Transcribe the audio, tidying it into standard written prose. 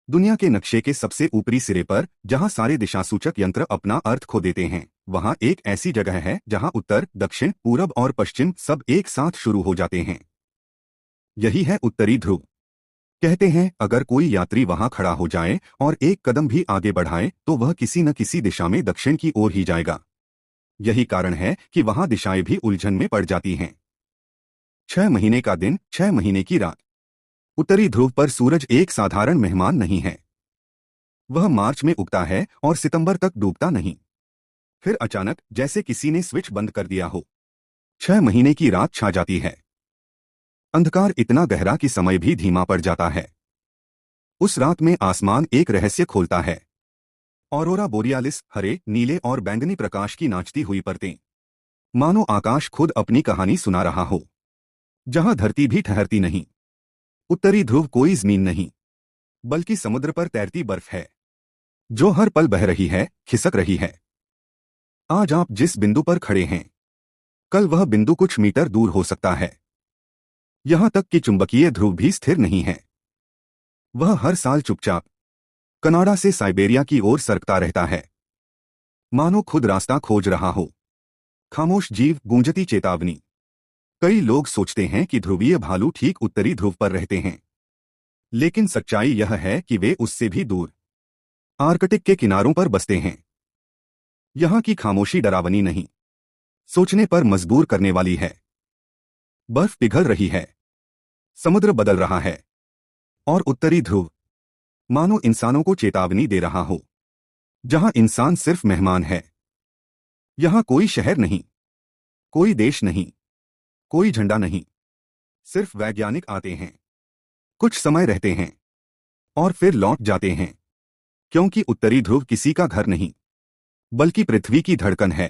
दुनिया के नक्शे के सबसे ऊपरी सिरे पर, जहां सारे दिशासूचक यंत्र अपना अर्थ खो देते हैं, वहां एक ऐसी जगह है जहां उत्तर, दक्षिण, पूरब और पश्चिम सब एक साथ शुरू हो जाते हैं। यही है उत्तरी ध्रुव। कहते हैं अगर कोई यात्री वहां खड़ा हो जाए और एक कदम भी आगे बढ़ाए तो वह किसी न किसी दिशा में दक्षिण की ओर ही जाएगा। यही कारण है कि वहां दिशाएं भी उलझन में पड़ जाती हैं। 6 महीने का दिन, 6 महीने की रात। उत्तरी ध्रुव पर सूरज एक साधारण मेहमान नहीं है। वह मार्च में उगता है और सितंबर तक डूबता नहीं। फिर अचानक जैसे किसी ने स्विच बंद कर दिया हो, 6 महीने की रात छा जाती है। अंधकार इतना गहरा कि समय भी धीमा पड़ जाता है। उस रात में आसमान एक रहस्य खोलता है। ऑरोरा बोरियालिस, हरे, नीले और बैंगनी प्रकाश की नाचती हुई परतें, मानो आकाश खुद अपनी कहानी सुना रहा हो। जहां धरती भी ठहरती नहीं। उत्तरी ध्रुव कोई जमीन नहीं, बल्कि समुद्र पर तैरती बर्फ है, जो हर पल बह रही है, खिसक रही है। आज आप जिस बिंदु पर खड़े हैं, कल वह बिंदु कुछ मीटर दूर हो सकता है। यहां तक कि चुंबकीय ध्रुव भी स्थिर नहीं है। वह हर साल चुपचाप कनाडा से साइबेरिया की ओर सरकता रहता है, मानो खुद रास्ता खोज रहा हो। खामोश जीव, गूंजती चेतावनी। कई लोग सोचते हैं कि ध्रुवीय भालू ठीक उत्तरी ध्रुव पर रहते हैं, लेकिन सच्चाई यह है कि वे उससे भी दूर आर्कटिक के किनारों पर बसते हैं। यहां की खामोशी डरावनी नहीं, सोचने पर मजबूर करने वाली है। बर्फ पिघल रही है, समुद्र बदल रहा है, और उत्तरी ध्रुव मानो इंसानों को चेतावनी दे रहा हो। जहां इंसान सिर्फ मेहमान है। यहां कोई शहर नहीं, कोई देश नहीं, कोई झंडा नहीं। सिर्फ वैज्ञानिक आते हैं, कुछ समय रहते हैं, और फिर लौट जाते हैं। क्योंकि उत्तरी ध्रुव किसी का घर नहीं, बल्कि पृथ्वी की धड़कन है।